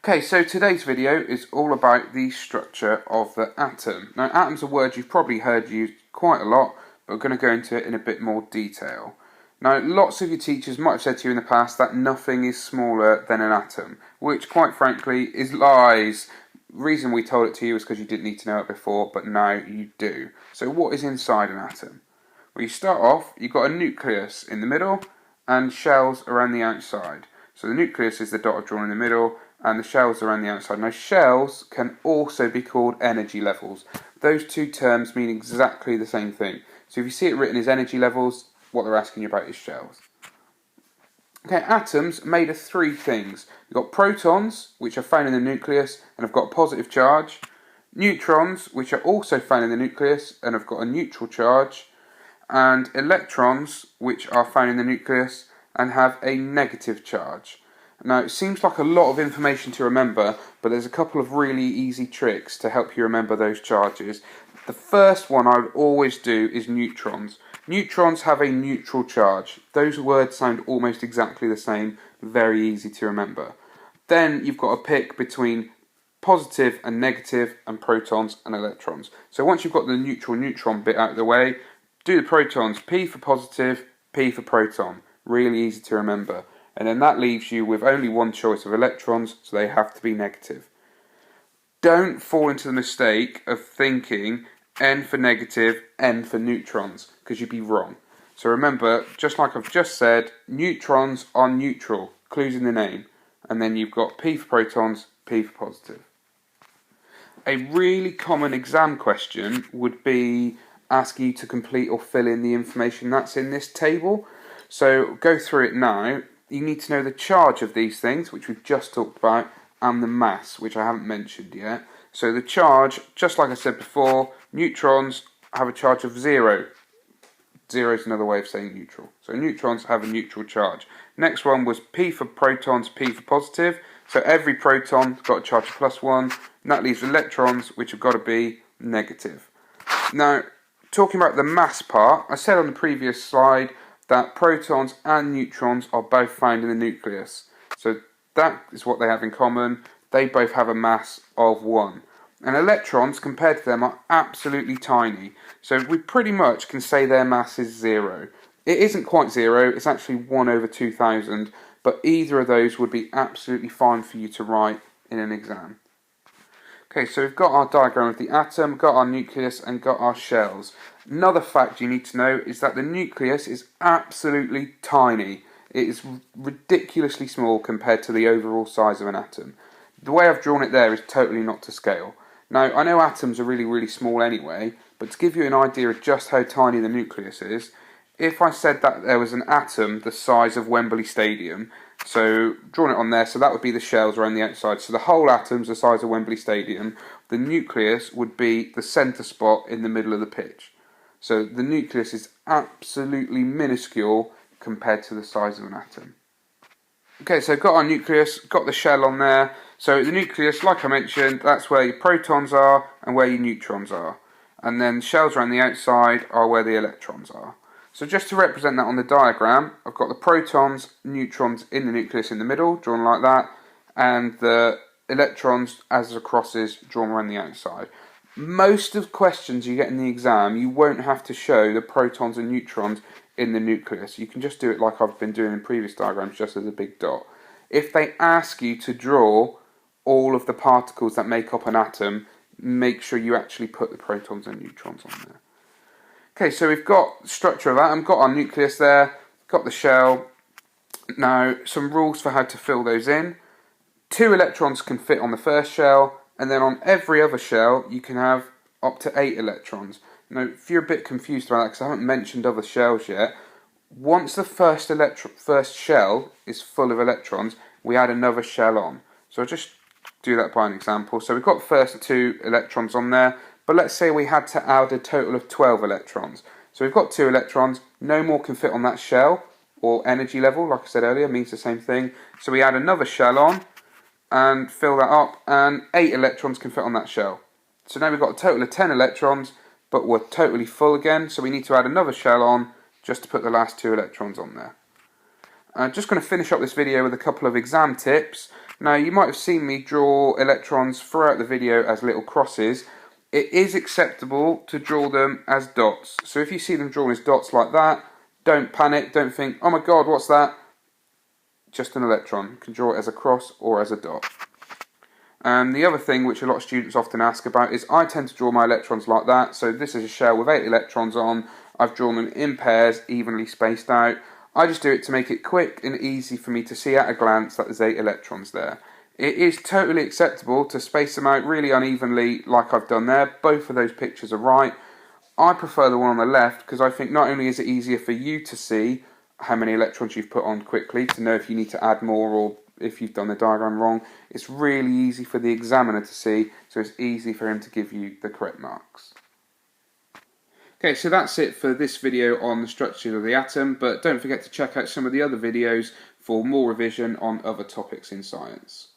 Okay, so today's video is all about the structure of the atom. Now, atom's a word you've probably heard used quite a lot, but we're going to go into it in a bit more detail. Now, lots of your teachers might have said to you in the past that nothing is smaller than an atom, which quite frankly is lies. The reason we told it to you is because you didn't need to know it before, but now you do. So what is inside an atom? Well, you start off, you've got a nucleus in the middle and shells around the outside. So the nucleus is the dot I've drawn in the middle, and the shells around the outside. Now, shells can also be called energy levels. Those two terms mean exactly the same thing. So if you see it written as energy levels, what they're asking you about is shells. Okay, atoms are made of three things. You've got protons, which are found in the nucleus and have got a positive charge. Neutrons, which are also found in the nucleus and have got a neutral charge. And electrons, which are found in the nucleus and have a negative charge. Now, it seems like a lot of information to remember, but there's a couple of really easy tricks to help you remember those charges. The first one I would always do is neutrons. Neutrons have a neutral charge. Those words sound almost exactly the same, very easy to remember. Then you've got to pick between positive and negative and protons and electrons. So once you've got the neutral-neutron bit out of the way, do the protons. P for positive, P for proton. Really easy to remember. And then that leaves you with only one choice of electrons, so they have to be negative. Don't fall into the mistake of thinking N for negative, N for neutrons, because you'd be wrong. So remember, just like I've just said, neutrons are neutral, clues in the name. And then you've got P for protons, P for positive. A really common exam question would be asking you to complete or fill in the information that's in this table. So go through it now. You need to know the charge of these things, which we've just talked about, and the mass, which I haven't mentioned yet. So the charge, just like I said before, neutrons have a charge of 0. 0 is another way of saying neutral. So neutrons have a neutral charge. Next one was P for protons, P for positive. So every proton's got a charge of +1, and that leaves electrons, which have got to be negative. Now, talking about the mass part, I said on the previous slide that protons and neutrons are both found in the nucleus. So that is what they have in common. They both have a mass of 1. And electrons, compared to them, are absolutely tiny. So we pretty much can say their mass is 0. It isn't quite 0, it's actually 1 over 2,000, but either of those would be absolutely fine for you to write in an exam. Okay, so we've got our diagram of the atom, got our nucleus, and got our shells. Another fact you need to know is that the nucleus is absolutely tiny. It is ridiculously small compared to the overall size of an atom. The way I've drawn it there is totally not to scale. Now, I know atoms are really, really small anyway, but to give you an idea of just how tiny the nucleus is, if I said that there was an atom the size of Wembley Stadium, so drawn it on there, so that would be the shells around the outside. So the whole atom's the size of Wembley Stadium. The nucleus would be the centre spot in the middle of the pitch. So the nucleus is absolutely minuscule compared to the size of an atom. Okay, so got our nucleus, got the shell on there. So the nucleus, like I mentioned, that's where your protons are and where your neutrons are. And then shells around the outside are where the electrons are. So just to represent that on the diagram, I've got the protons, neutrons in the nucleus in the middle, drawn like that, and the electrons as the crosses drawn around the outside. Most of the questions you get in the exam, you won't have to show the protons and neutrons in the nucleus. You can just do it like I've been doing in previous diagrams, just as a big dot. If they ask you to draw all of the particles that make up an atom, make sure you actually put the protons and neutrons on there. Okay, so we've got the structure of atom, got our nucleus there, got the shell. Now, some rules for how to fill those in. 2 electrons can fit on the first shell, and then on every other shell, you can have up to 8 electrons. Now, if you're a bit confused about that, because I haven't mentioned other shells yet, once the first shell is full of electrons, we add another shell on. So I'll just do that by an example. So we've got the first 2 electrons on there, but let's say we had to add a total of 12 electrons. So we've got 2 electrons, no more can fit on that shell, or energy level, like I said earlier, means the same thing. So we add another shell on, and fill that up, and 8 electrons can fit on that shell. So now we've got a total of 10 electrons, but we're totally full again, so we need to add another shell on, just to put the last 2 electrons on there. I'm just going to finish up this video with a couple of exam tips. Now, you might have seen me draw electrons throughout the video as little crosses. It is acceptable to draw them as dots. So if you see them drawn as dots like that, don't panic, don't think, oh my god, what's that? Just an electron. You can draw it as a cross or as a dot. And the other thing which a lot of students often ask about is I tend to draw my electrons like that. So this is a shell with 8 electrons on. I've drawn them in pairs, evenly spaced out. I just do it to make it quick and easy for me to see at a glance that there's 8 electrons there. It is totally acceptable to space them out really unevenly like I've done there. Both of those pictures are right. I prefer the one on the left because I think not only is it easier for you to see how many electrons you've put on quickly, to know if you need to add more or if you've done the diagram wrong, it's really easy for the examiner to see, so it's easy for him to give you the correct marks. Okay, so that's it for this video on the structure of the atom, but don't forget to check out some of the other videos for more revision on other topics in science.